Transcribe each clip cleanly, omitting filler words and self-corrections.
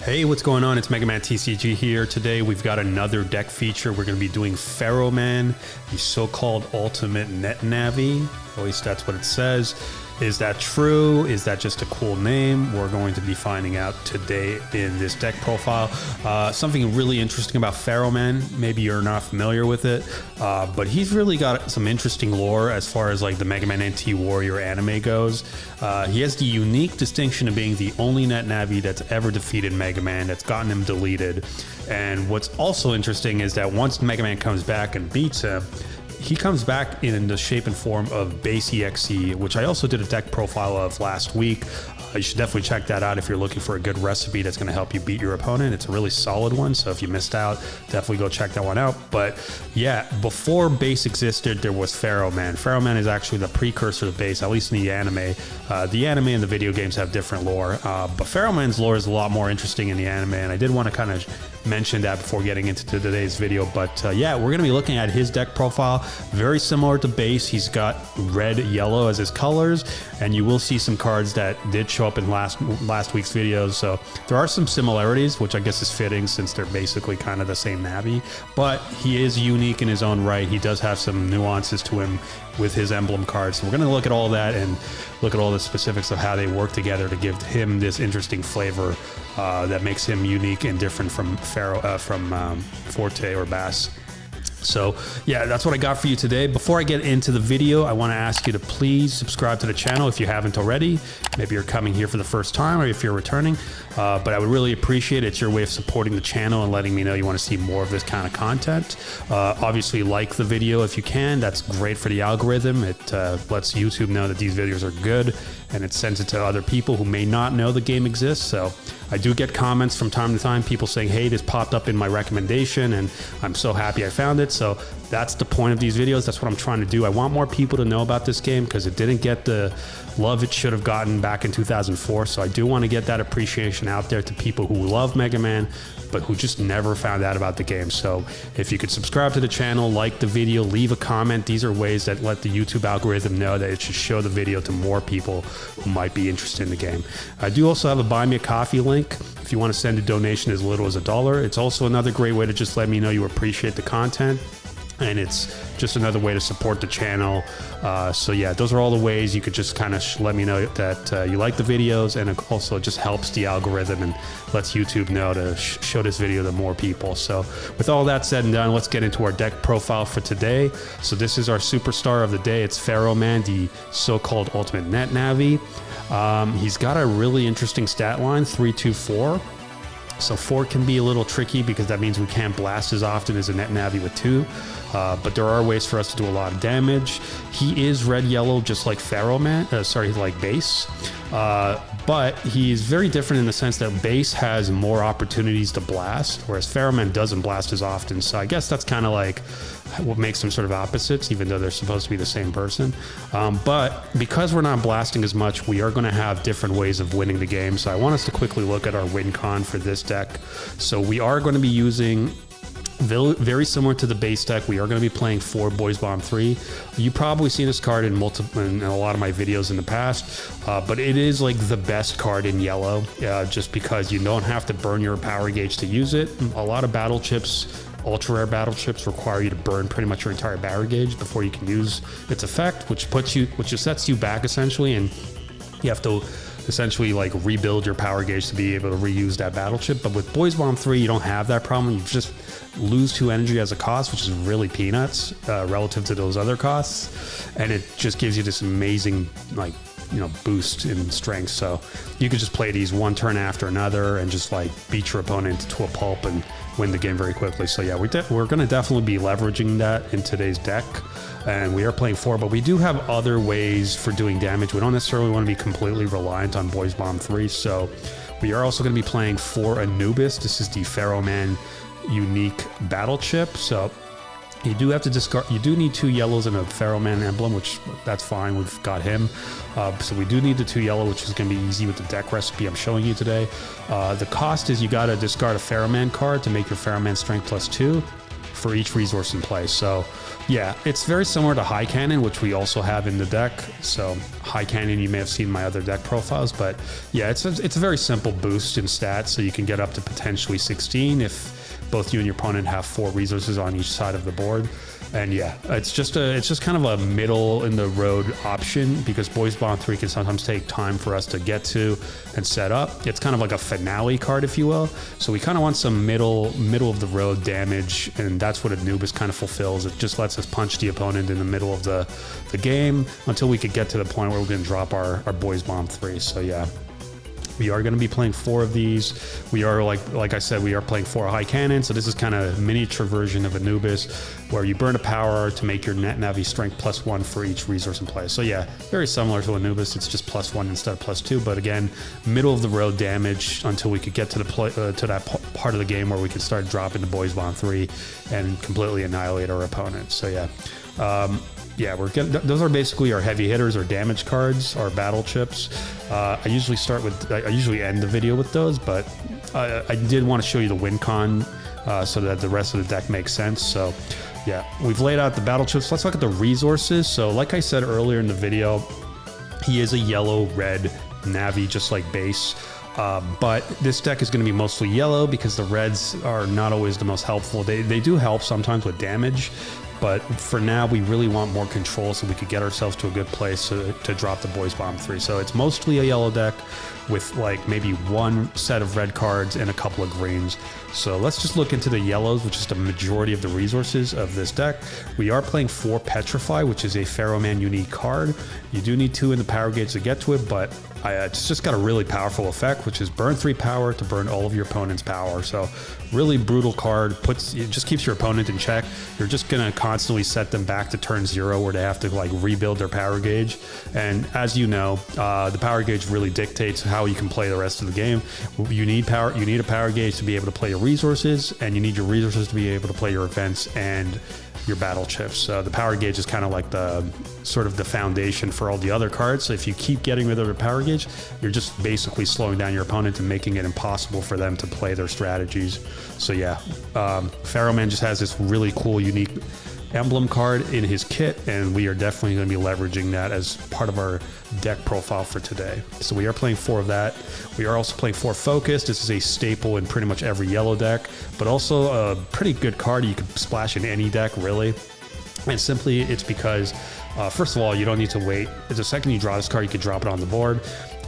Hey, what's going on? It's MegaMan TCG here. Today we've got another deck feature. We're going to be doing PharaohMan, the so-called ultimate net navy. At least that's what it says. Is that true? Is that just a cool name? We're going to be finding out today in this deck profile. Something really interesting about PharaohMan. Maybe you're not familiar with it, but he's really got some interesting lore as far as like the MegaMan NT Warrior anime goes. He has the unique distinction of being the only net navi that's ever defeated MegaMan, that's gotten him deleted. And what's also interesting is that once MegaMan comes back and beats him, he comes back in the shape and form of base EXE, which I also did a deck profile of last week. You should definitely check that out if you're looking for a good recipe that's going to help you beat your opponent. It's a really solid one, so if you missed out, definitely go check that one out. But yeah, before base existed, there was PharaohMan. PharaohMan is actually the precursor to base, at least in the anime. The anime and the video games have different lore, but PharaohMan's lore is a lot more interesting in the anime, and I did want to kind of mention that before getting into today's video. But yeah, we're going to be looking at his deck profile. Very similar to base. He's got red, yellow as his colors, and you will see some cards that did show up in last week's videos. So there are some similarities, which I guess is fitting since they're basically kind of the same Navi. But he is unique in his own right. He does have some nuances to him with his emblem cards. So we're going to look at all that and look at all the specifics of how they work together to give him this interesting flavor that makes him unique and different from Forte or Bass. So yeah, that's what I got for you today. Before I get into the video, I want to ask you to please subscribe to the channel if you haven't already. Maybe you're coming here for the first time or if you're returning, but I would really appreciate it. It's your way of supporting the channel and letting me know you want to see more of this kind of content. Obviously like the video if you can. That's great for the algorithm. It lets YouTube know that these videos are good, and it sends it to other people who may not know the game exists. So I do get comments from time to time, people saying, hey, this popped up in my recommendation and I'm so happy I found it. So that's the point of these videos. That's what I'm trying to do. I want more people to know about this game because it didn't get the love it should have gotten back in 2004. So I do want to get that appreciation out there to people who love Mega Man, but who just never found out about the game. So if you could subscribe to the channel, like the video, leave a comment. These are ways that let the YouTube algorithm know that it should show the video to more people who might be interested in the game. I do also have a Buy Me a Coffee link if you want to send a donation as little as $1. It's also another great way to just let me know you appreciate the content, and it's just another way to support the channel. So yeah, those are all the ways you could just kind of let me know that you like the videos, and it also just helps the algorithm and lets YouTube know to show this video to more people. So with all that said and done, let's get into our deck profile for today. So this is our superstar of the day. It's PharaohMan, the so-called ultimate net navi. He's got a really interesting stat line, 3-2-4. So 4 can be a little tricky because that means we can't blast as often as a net navi with 2. But there are ways for us to do a lot of damage. He is red-yellow, just like PharaohMan. Like base. But he's very different in the sense that base has more opportunities to blast, whereas PharaohMan doesn't blast as often. So I guess that's kind of like what makes them sort of opposites, even though they're supposed to be the same person. But because we're not blasting as much, we are going to have different ways of winning the game. So I want us to quickly look at our win con for this deck. So we are going to be using, very similar to the base deck, we are going to be playing 4 Boys Bomb 3. You've probably seen this card in a lot of my videos in the past, but it is like the best card in yellow, just because you don't have to burn your power gauge to use it. A lot of battle chips, ultra rare battle chips, require you to burn pretty much your entire power gauge before you can use its effect, which just sets you back essentially, and you have to essentially like rebuild your power gauge to be able to reuse that battle chip. But with Boys Bomb 3, you don't have that problem. You just lose 2 energy as a cost, which is really peanuts relative to those other costs, and it just gives you this amazing boost in strength. So you could just play these one turn after another and just like beat your opponent to a pulp and win the game very quickly. So yeah, we're going to definitely be leveraging that in today's deck, and we are playing 4, but we do have other ways for doing damage. We don't necessarily want to be completely reliant on Boys Bomb 3, so we are also going to be playing 4 Anubis. This is the PharaohMan unique battle chip. So you do have to discard, you do need 2 yellows and a PharaohMan emblem, which that's fine, we've got him. So we do need the 2 yellow, which is going to be easy with the deck recipe I'm showing you today. The cost is you got to discard a PharaohMan card to make your PharaohMan strength +2. for each resource in play. So yeah, it's very similar to High Cannon, which we also have in the deck. So High Cannon, you may have seen my other deck profiles, but yeah, it's a very simple boost in stats. So you can get up to potentially 16 if both you and your opponent have 4 resources on each side of the board. And yeah, it's just kind of a middle in the road option, because Boys Bond 3 can sometimes take time for us to get to and set up. It's kind of like a finale card, if you will. So we kind of want some middle of the road damage, and that's what Anubis kind of fulfills. It just lets us punch the opponent in the middle of the game until we could get to the point where we're going to drop our Boys Bond 3. So yeah. We are going to be playing 4 of these. We are, like I said, we are playing 4 High Cannon. So this is kind of a miniature version of Anubis, where you burn a power to make your net navi strength +1 for each resource in play. So yeah, very similar to Anubis. It's just +1 instead of +2. But again, middle of the road damage until we could get to that part of the game where we could start dropping the Boys Bond 3 and completely annihilate our opponent. So yeah. Yeah, those are basically our heavy hitters, our damage cards, our battle chips. I usually end the video with those, but I did want to show you the win con so that the rest of the deck makes sense. So yeah, we've laid out the battle chips. Let's look at the resources. So like I said earlier in the video, he is a yellow-red Navi, just like base. But this deck is going to be mostly yellow because the reds are not always the most helpful. They do help sometimes with damage, but for now we really want more control so we could get ourselves to a good place to drop the Boys Bomb 3. So it's mostly a yellow deck with like maybe 1 set of red cards and a couple of greens. So let's just look into the yellows, which is the majority of the resources of this deck. We are playing 4 Petrify, which is a PharaohMan unique card. You do need 2 in the power gauge to get to it, but it's just got a really powerful effect, which is burn 3 power to burn all of your opponent's power. So really brutal card. It just keeps your opponent in check. You're just going to constantly set them back to turn 0 where they have to like rebuild their power gauge. And as you know, the power gauge really dictates how you can play the rest of the game. You need power. You need a power gauge to be able to play your resources, and you need your resources to be able to play your events and your battle chips. The power gauge is kind of like the sort of the foundation for all the other cards. So if you keep getting rid of the power gauge, you're just basically slowing down your opponent and making it impossible for them to play their strategies. So yeah, PharaohMan just has this really cool, unique emblem card in his kit, and we are definitely going to be leveraging that as part of our deck profile for today. So we are playing 4 of that. We are also playing 4 Focus. This is a staple in pretty much every yellow deck, but also a pretty good card you could splash in any deck, really. And simply it's because first of all, you don't need to wait. The second you draw this card, you can drop it on the board.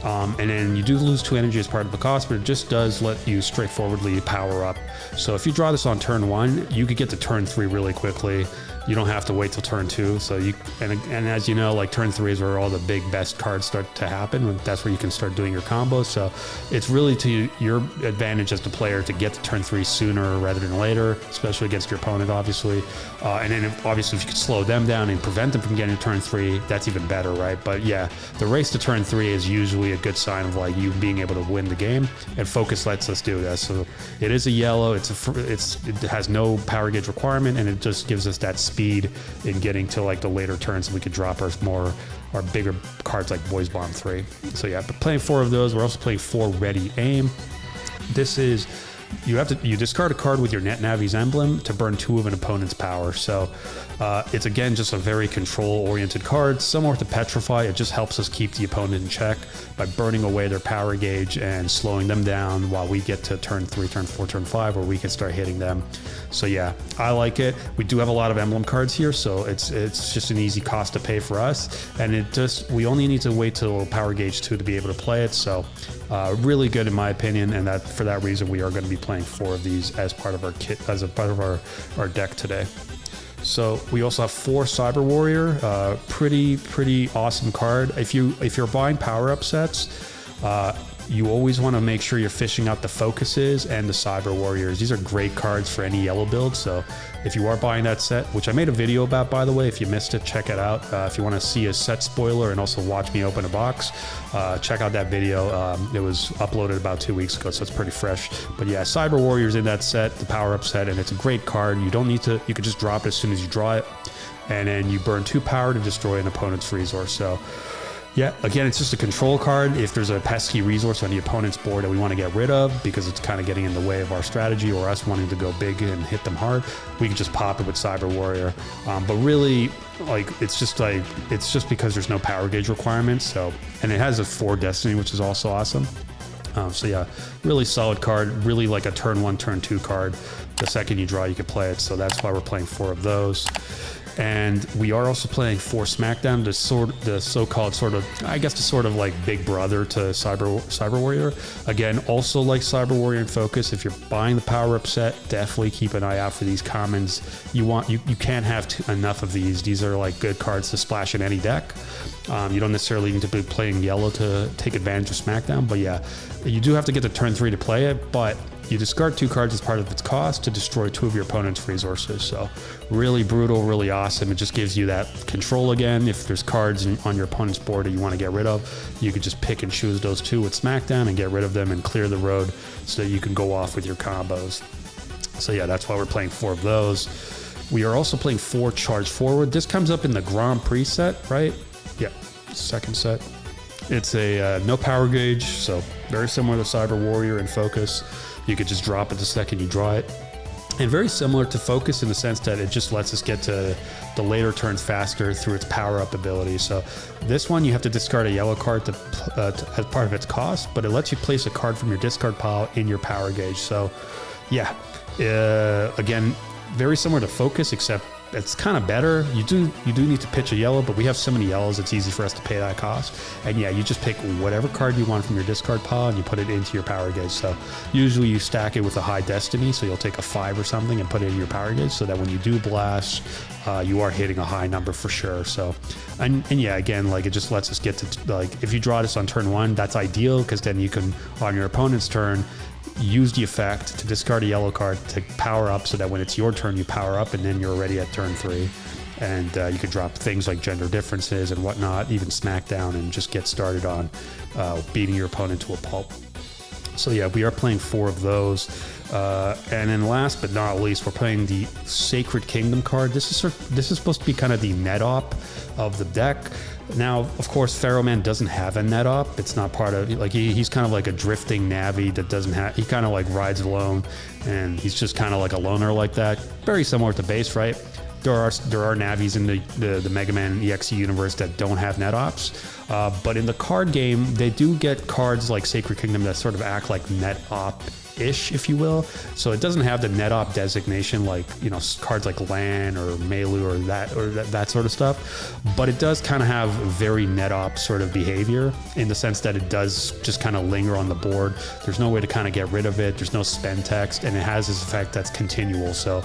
And then you do lose 2 energy as part of the cost, but it just does let you straightforwardly power up. So if you draw this on turn 1, you could get to turn 3 really quickly. You don't have to wait till turn 2. So and as you know, like turn 3 is where all the big best cards start to happen. That's where you can start doing your combos. So it's really to your advantage as the player to get to turn 3 sooner rather than later, especially against your opponent, obviously. And then obviously if you could slow them down and prevent them from getting to turn 3, that's even better, right? But yeah, the race to turn 3 is usually a good sign of like you being able to win the game, and Focus lets us do that. So it is a yellow. It has no power gauge requirement, and it just gives us that speed in getting to like the later turns so we could drop our bigger cards like Boys Bomb 3. So yeah, but playing 4 of those. We're also playing 4 Ready Aim. This is you discard a card with your Net Navi's emblem to burn 2 of an opponent's power. So it's again just a very control-oriented card. Similar to Petrify, it just helps us keep the opponent in check by burning away their power gauge and slowing them down while we get to turn 3, turn 4, turn 5, where we can start hitting them. So yeah, I like it. We do have a lot of emblem cards here, so it's just an easy cost to pay for us, and we only need to wait till power gauge 2 to be able to play it. So really good in my opinion, and that for that reason we are going to be playing 4 of these as part of our kit, as a part of our deck today. So we also have 4 Cyber Warrior, pretty awesome card. If you're buying power-up sets, you always want to make sure you're fishing out the Focuses and the Cyber Warriors. These are great cards for any yellow build. So if you are buying that set, which I made a video about, by the way, if you missed it, check it out. If you want to see a set spoiler and also watch me open a box, check out that video. It was uploaded about 2 weeks ago, so it's pretty fresh. But yeah, Cyber Warriors in that set, the power-up set, and it's a great card. You don't need to, you could just drop it as soon as you draw it, and then you burn 2 power to destroy an opponent's resource. So Yeah, again, it's just a control card. If there's a pesky resource on the opponent's board that we want to get rid of because it's kind of getting in the way of our strategy or us wanting to go big and hit them hard, we can just pop it with Cyber Warrior. But really, like, it's just because there's no power gauge requirements. So, and it has a 4 Destiny, which is also awesome. So yeah, really solid card. Really like a turn 1, turn 2 card. The second you draw, you can play it. So that's why we're playing 4 of those. And we are also playing 4 SmackDown, the so-called sort of like big brother to Cyber Warrior. Again, also like Cyber Warrior in Focus. If you're buying the power-up set, definitely keep an eye out for these commons. You can't have enough of these. These are like good cards to splash in any deck. You don't necessarily need to be playing yellow to take advantage of SmackDown, but yeah, you do have to get to turn 3 to play it, but you discard 2 cards as part of its cost to destroy 2 of your opponent's resources. So really brutal, really awesome. It just gives you that control again. If there's cards on your opponent's board that you want to get rid of, you could just pick and choose those 2 with SmackDown and get rid of them and clear the road so that you can go off with your combos. So yeah, that's why we're playing 4 of those. We are also playing 4 Charge Forward. This comes up in the Grand Prix set, right? Yeah, second set. It's a no power gauge, so very similar to Cyber Warrior in Focus. You could just drop it the second you draw it. And very similar to Focus in the sense that it just lets us get to the later turns faster through its power-up ability. So this one, you have to discard a yellow card as part of its cost, but it lets you place a card from your discard pile in your power gauge. So yeah, again, very similar to Focus, except it's kind of better. You do need to pitch a yellow, but we have so many yellows, it's easy for us to pay that cost. And yeah, you just pick whatever card you want from your discard pile and you put it into your power gauge. So usually you stack it with a high Destiny, so you'll take a 5 or something and put it in your power gauge so that when you do blast, you are hitting a high number for sure. So, and yeah, again, like it just lets us get to, like, if you draw this on turn 1, that's ideal because then you can, on your opponent's turn, use the effect to discard a yellow card to power up so that when it's your turn, you power up and then you're ready at turn 3. And you could drop things like gender differences and whatnot, even SmackDown, and just get started on beating your opponent to a pulp. So yeah, we are playing 4 of those. And then last but not least, we're playing the Sacred Kingdom card. This is supposed to be kind of the net op of the deck. Now, of course, PharaohMan doesn't have a net op. It's not part of, like, he's kind of like a drifting Navi that doesn't have, he kind of like rides alone, and he's just kind of like a loner like that. Very similar to base, right? There are Navis in the MegaMan EXE universe that don't have net ops, but in the card game, they do get cards like Sacred Kingdom that sort of act like net op-ish, if you will. So it doesn't have the net op designation like, you know, cards like Lan or Melu or that sort of stuff, but it does kind of have very net op sort of behavior in the sense that it does just kind of linger on the board. There's no way to kind of get rid of it. There's no spend text, and it has this effect that's continual. So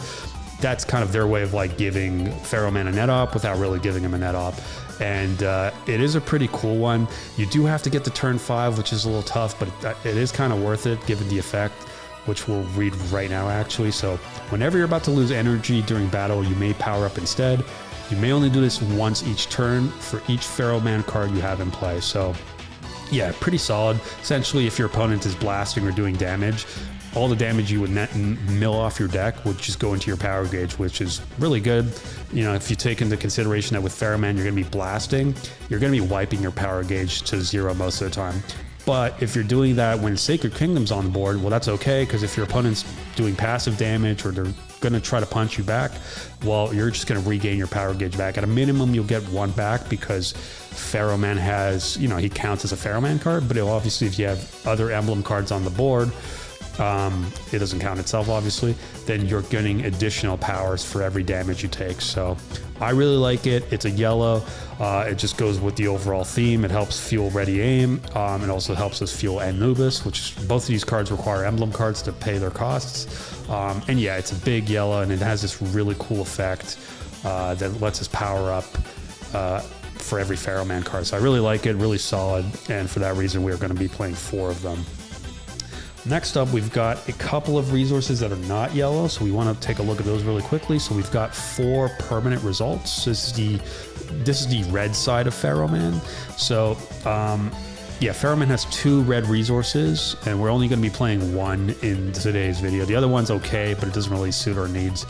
that's kind of their way of like giving PharaohMan a net op without really giving him a net op. And it is a pretty cool one. You do have to get to turn 5, which is a little tough, but it is kind of worth it given the effect, which we'll read right now actually. So whenever you're about to lose energy during battle, you may power up instead. You may only do this once each turn for each PharaohMan card you have in play. So yeah, pretty solid. Essentially, if your opponent is blasting or doing damage, all the damage you would mill off your deck would just go into your power gauge, which is really good. You know, if you take into consideration that with PharaohMan, you're going to be blasting, you're going to be wiping your power gauge to 0 most of the time. But if you're doing that when Sacred Kingdom's on the board, well, that's okay, because if your opponent's doing passive damage or they're going to try to punch you back, well, you're just going to regain your power gauge back. At a minimum, you'll get 1 back because PharaohMan has, you know, he counts as a PharaohMan card, but obviously if you have other emblem cards on the board, it doesn't count itself, obviously, then you're getting additional powers for every damage you take. So I really like it. It's a yellow. It just goes with the overall theme. It helps fuel Ready Aim. It also helps us fuel Anubis, which both of these cards require emblem cards to pay their costs. And yeah, it's a big yellow, and it has this really cool effect that lets us power up for every PharaohMan card. So I really like it, really solid, and for that reason, we're going to be playing 4 of them. Next up, we've got a couple of resources that are not yellow, so we want to take a look at those really quickly. So we've got 4 permanent results. This is the red side of PharaohMan. So yeah, PharaohMan has 2 red resources, and we're only going to be playing 1 in today's video. The other one's okay, but it doesn't really suit our needs.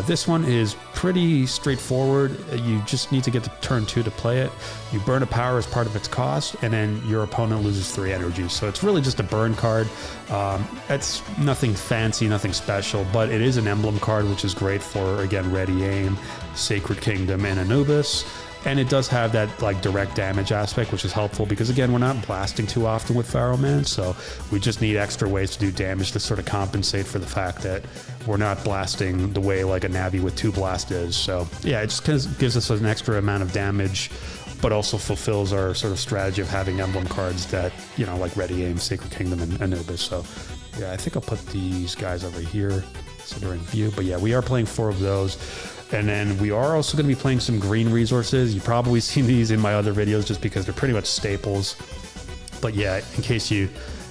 This one is pretty straightforward. You just need to get to turn 2 to play it. You burn a power as part of its cost, and then your opponent loses 3 energy. So it's really just a burn card. It's nothing fancy, nothing special, but it is an emblem card, which is great for, again, Ready Aim, Sacred Kingdom, and Anubis. And it does have that like direct damage aspect, which is helpful because, again, we're not blasting too often with PharaohMan, so we just need extra ways to do damage to sort of compensate for the fact that we're not blasting the way like a Navi with 2 blast is. So yeah, it just gives us an extra amount of damage, but also fulfills our sort of strategy of having emblem cards that, you know, like Ready Aim, Sacred Kingdom, and Anubis. So yeah, I think I'll put these guys over here so they're in view. But yeah, we are playing 4 of those. And then we are also going to be playing some green resources. You've probably seen these in my other videos just because they're pretty much staples. But yeah, in case you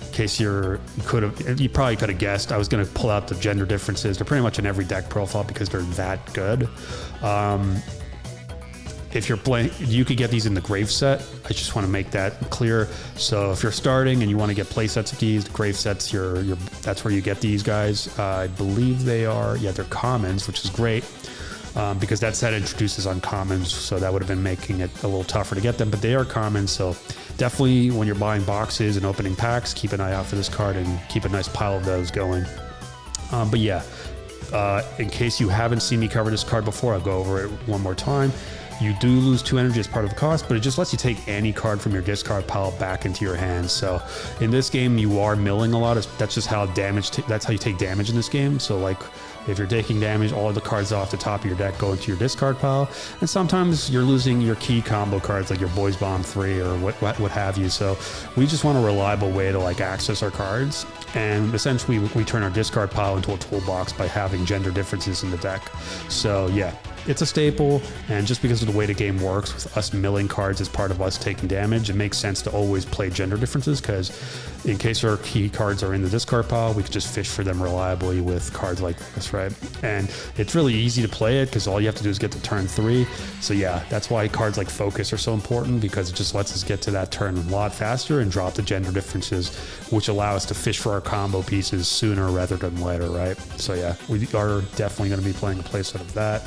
probably could have guessed, I was going to pull out the gender differences. They're pretty much in every deck profile because they're that good. If you're playing, you could get these in the Grave set. I just want to make that clear. So if you're starting and you want to get play sets of these, the Grave sets, that's where you get these guys. I believe they're commons, which is great. Because that set introduces uncommons, so that would have been making it a little tougher to get them, but they are common, so definitely when you're buying boxes and opening packs, keep an eye out for this card and keep a nice pile of those going. But yeah, in case you haven't seen me cover this card before, I'll go over it one more time. You do lose 2 energy as part of the cost, but it just lets you take any card from your discard pile back into your hands. So in this game, you are milling a lot. That's just how that's how you take damage in this game. So like if you're taking damage, all of the cards off the top of your deck go into your discard pile. And sometimes you're losing your key combo cards like your Boys Bomb 3 or what have you. So we just want a reliable way to like access our cards. And essentially we turn our discard pile into a toolbox by having gender differences in the deck. So yeah, it's a staple, and just because of the way the game works with us milling cards as part of us taking damage, it makes sense to always play gender differences, because in case our key cards are in the discard pile, we can just fish for them reliably with cards like this, right? And it's really easy to play it because all you have to do is get to turn 3. So yeah, that's why cards like Focus are so important, because it just lets us get to that turn a lot faster and drop the gender differences, which allow us to fish for our combo pieces sooner rather than later, right? So yeah, we are definitely going to be playing a playset of that.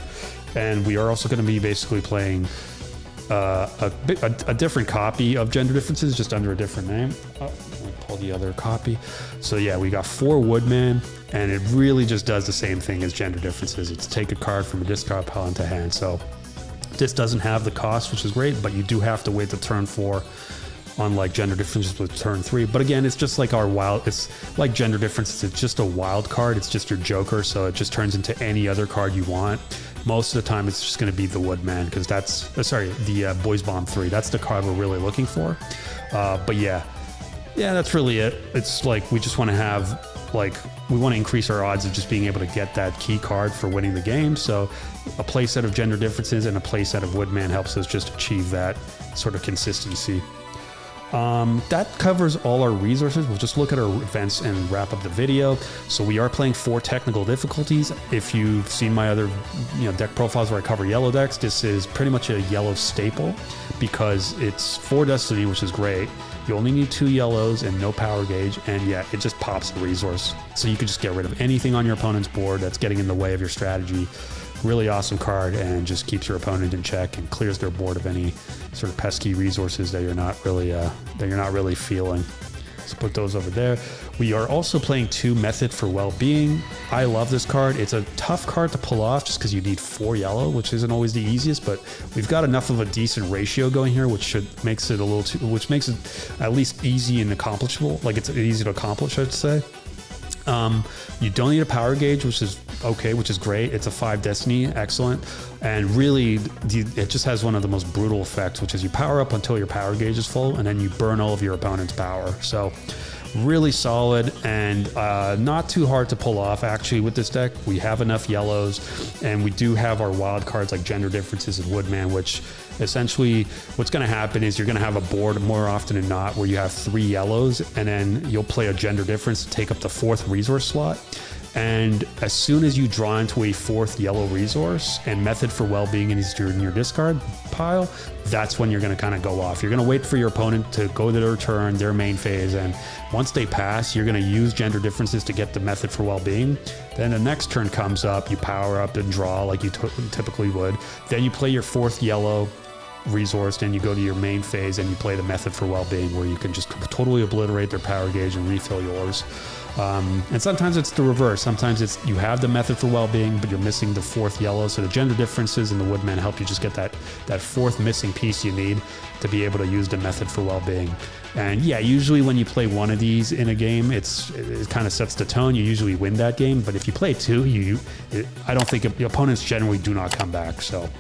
And we are also going to be basically playing a different copy of Gender Differences, just under a different name. Let me pull the other copy. So yeah, we got 4 Woodman, and it really just does the same thing as Gender Differences. It's take a card from a discard pile into hand. So this doesn't have the cost, which is great, but you do have to wait to turn 4. Unlike Gender Differences with turn 3. But again, it's just like it's like Gender Differences. It's just a wild card. It's just your Joker, so it just turns into any other card you want. Most of the time, it's just going to be the Woodman, because that's, the Boys Bomb 3. That's the card we're really looking for. But yeah, that's really it. It's like we just want to have, we want to increase our odds of just being able to get that key card for winning the game. So a play set of Gender Differences and a play set of Woodman helps us just achieve that sort of consistency. That covers all our resources. We'll just look at our events and wrap up the video. So we are playing 4 technical difficulties. If you've seen my other deck profiles where I cover yellow decks, this is pretty much a yellow staple because it's 4 Destiny, which is great. You only need 2 yellows and no power gauge, and yeah, it just pops the resource. So you can just get rid of anything on your opponent's board that's getting in the way of your strategy. Really awesome card, and just keeps your opponent in check and clears their board of any sort of pesky resources that you're not really feeling. So put those over there. We are also playing 2 Method for Well-Being. I love this card. It's a tough card to pull off just because you need 4 yellow, which isn't always the easiest, but we've got enough of a decent ratio going here, which makes it at least easy and accomplishable. Like it's easy to accomplish, I'd say. You don't need a power gauge, which is okay, which is great. It's a 5 Destiny, excellent. And really, it just has one of the most brutal effects, which is you power up until your power gauge is full, and then you burn all of your opponent's power. So really solid, and not too hard to pull off. Actually, with this deck, we have enough yellows, and we do have our wild cards like Gender Differences and Woodman, which essentially what's going to happen is you're going to have a board more often than not where you have 3 yellows, and then you'll play a Gender Difference to take up the 4th resource slot. And as soon as you draw into a 4th yellow resource and Method for Wellbeing is in your discard pile, that's when you're going to kind of go off. You're going to wait for your opponent to go to their turn, their main phase, and once they pass, you're going to use Gender Differences to get the Method for Wellbeing. Then the next turn comes up, you power up and draw like you typically would. Then you play your 4th yellow resource, then you go to your main phase and you play the Method for Wellbeing, where you can just totally obliterate their power gauge and refill yours. And sometimes it's the reverse. Sometimes it's you have the Method for Wellbeing, but you're missing the 4th yellow. So the Gender Differences and the Woodman help you just get that 4th missing piece you need to be able to use the Method for Wellbeing. And yeah, usually when you play one of these in a game, it kind of sets the tone. You usually win that game. But if you play 2, I don't think the opponents generally do not come back. So.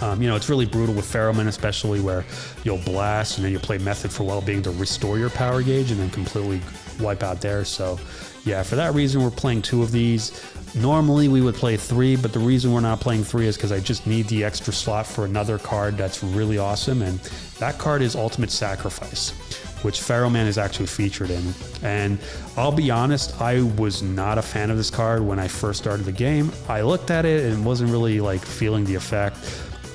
It's really brutal with PharaohMan, especially where you'll blast and then you'll play Method for Wellbeing to restore your power gauge and then completely wipe out there. So yeah, for that reason, we're playing 2 of these. Normally we would play 3, but the reason we're not playing 3 is because I just need the extra slot for another card that's really awesome. And that card is Ultimate Sacrifice, which PharaohMan is actually featured in. And I'll be honest, I was not a fan of this card when I first started the game. I looked at it and wasn't really like feeling the effect.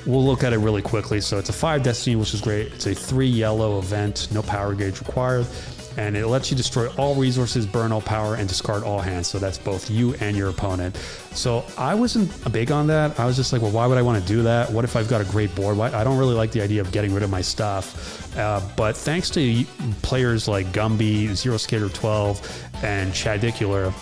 We'll look at it really quickly. So it's a 5 destiny, which is great. It's a 3 yellow event, no power gauge required. And it lets you destroy all resources, burn all power, and discard all hands. So that's both you and your opponent. So I wasn't big on that. I was just like, well, why would I want to do that? What if I've got a great board? I don't really like the idea of getting rid of my stuff. But thanks to players like Gumby, Zero Skater 12, and Chadicular,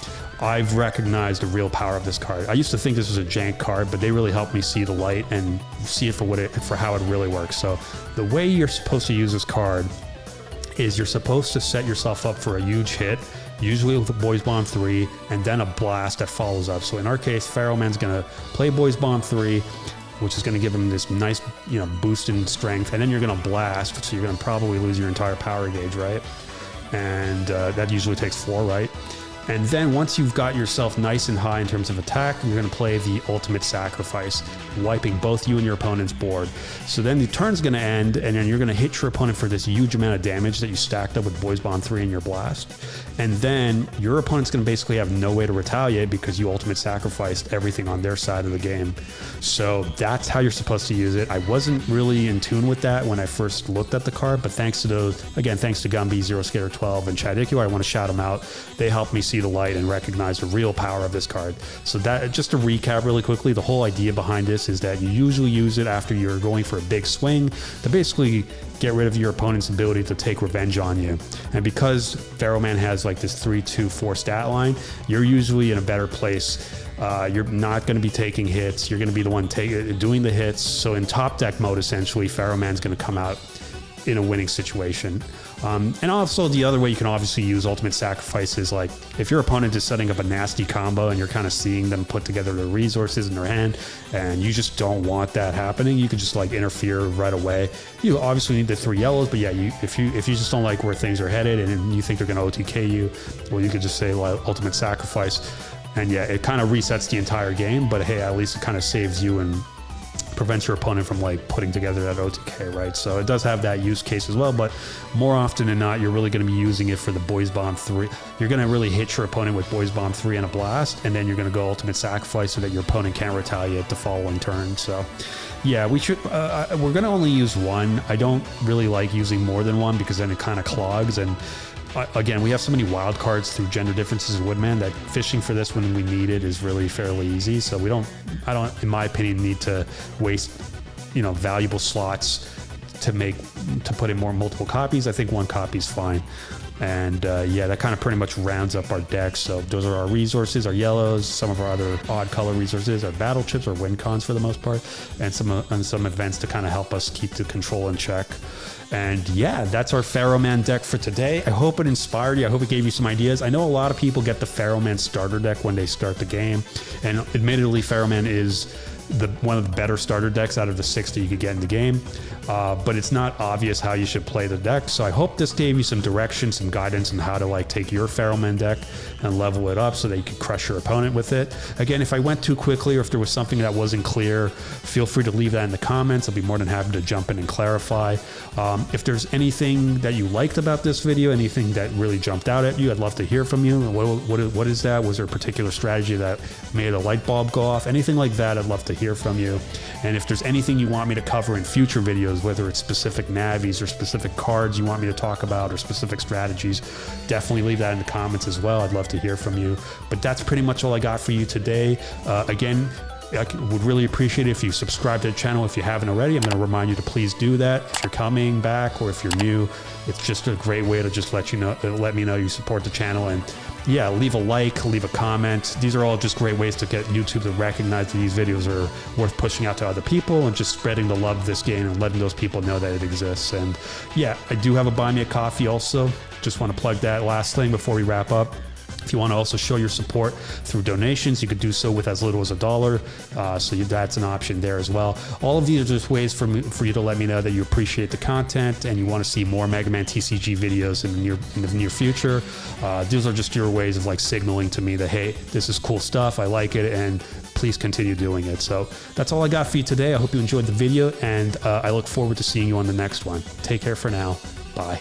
I've recognized the real power of this card. I used to think this was a jank card, but they really helped me see the light and see it for how it really works. So the way you're supposed to use this card is you're supposed to set yourself up for a huge hit, usually with a Boys Bomb 3, and then a blast that follows up. So in our case, PharaohMan's going to play Boys Bomb 3, which is going to give him this nice, boost in strength, and then you're going to blast, so you're going to probably lose your entire power gauge, right? And that usually takes 4, right? And then once you've got yourself nice and high in terms of attack, you're going to play the Ultimate Sacrifice, wiping both you and your opponent's board. So then the turn's going to end, and then you're going to hit your opponent for this huge amount of damage that you stacked up with Boys Bomb 3 in your blast. And then your opponent's going to basically have no way to retaliate because you Ultimate Sacrificed everything on their side of the game. So that's how you're supposed to use it. I wasn't really in tune with that when I first looked at the card, but thanks to Gumby, Zero Skater 12, and Chadicular, I want to shout them out. They helped me see the light and recognize the real power of this card. So that, just to recap really quickly, the whole idea behind this is that you usually use it after you're going for a big swing to basically get rid of your opponent's ability to take revenge on you. And because PharaohMan has like this 3-2-4 stat line, you're usually in a better place. You're not going to be taking hits. You're going to be the one doing the hits. So in top deck mode, essentially, PharaohMan's going to come out in a winning situation. And also the other way you can obviously use Ultimate Sacrifice is like if your opponent is setting up a nasty combo and you're kind of seeing them put together their resources in their hand and you just don't want that happening, you can just like interfere right away. You obviously need the 3 yellows, but yeah, if you just don't like where things are headed and you think they're going to OTK you, well, you could just say like Ultimate Sacrifice, and yeah, it kind of resets the entire game, but hey, at least it kind of saves you and prevents your opponent from like putting together that OTK, right? So it does have that use case as well, but more often than not, you're really going to be using it for the Boys Bomb 3. You're going to really hit your opponent with Boys Bomb 3 and a blast, and then you're going to go Ultimate Sacrifice so that your opponent can't retaliate the following turn. So yeah, we're going to only use 1. I don't really like using more than 1 because then it kind of clogs, and again, we have so many wild cards through Gender Differences and Woodman that fishing for this when we need it is really fairly easy. So I don't, in my opinion, need to waste, valuable slots to put in multiple copies. I think 1 copy is fine. And yeah, that kind of pretty much rounds up our deck. So those are our resources, our yellows, some of our other odd color resources, our battle chips, or win cons for the most part, and some events to kind of help us keep the control in check. And yeah, that's our PharaohMan deck for today. I hope it inspired you. I hope it gave you some ideas. I know a lot of people get the PharaohMan starter deck when they start the game. And admittedly, PharaohMan is one of the better starter decks out of the 6 that you could get in the game. But it's not obvious how you should play the deck. So I hope this gave you some direction, some guidance on how to like take your PharaohMan deck and level it up so that you can crush your opponent with it. Again, if I went too quickly or if there was something that wasn't clear, feel free to leave that in the comments. I'll be more than happy to jump in and clarify. If there's anything that you liked about this video, anything that really jumped out at you, I'd love to hear from you. What is that? Was there a particular strategy that made a light bulb go off? Anything like that, I'd love to hear from you. And if there's anything you want me to cover in future videos, whether it's specific navies or specific cards you want me to talk about or specific strategies, definitely leave that in the comments as well. I'd love to hear from you. But that's pretty much all I got for you today. Again, I would really appreciate it if you subscribe to the channel if you haven't already. I'm going to remind you to please do that. If you're coming back or if you're new, it's just a great way to just let me know you support the channel. And yeah, leave a like, leave a comment. These are all just great ways to get YouTube to recognize that these videos are worth pushing out to other people and just spreading the love of this game and letting those people know that it exists. And yeah, I do have a Buy Me a Coffee also. Just want to plug that last thing before we wrap up. If you want to also show your support through donations, you could do so with as little as $1. So that's an option there as well. All of these are just ways for you to let me know that you appreciate the content and you want to see more MegaMan TCG videos in the near future. These are just your ways of like signaling to me that, hey, this is cool stuff, I like it, and please continue doing it. So that's all I got for you today. I hope you enjoyed the video, and I look forward to seeing you on the next one. Take care for now. Bye.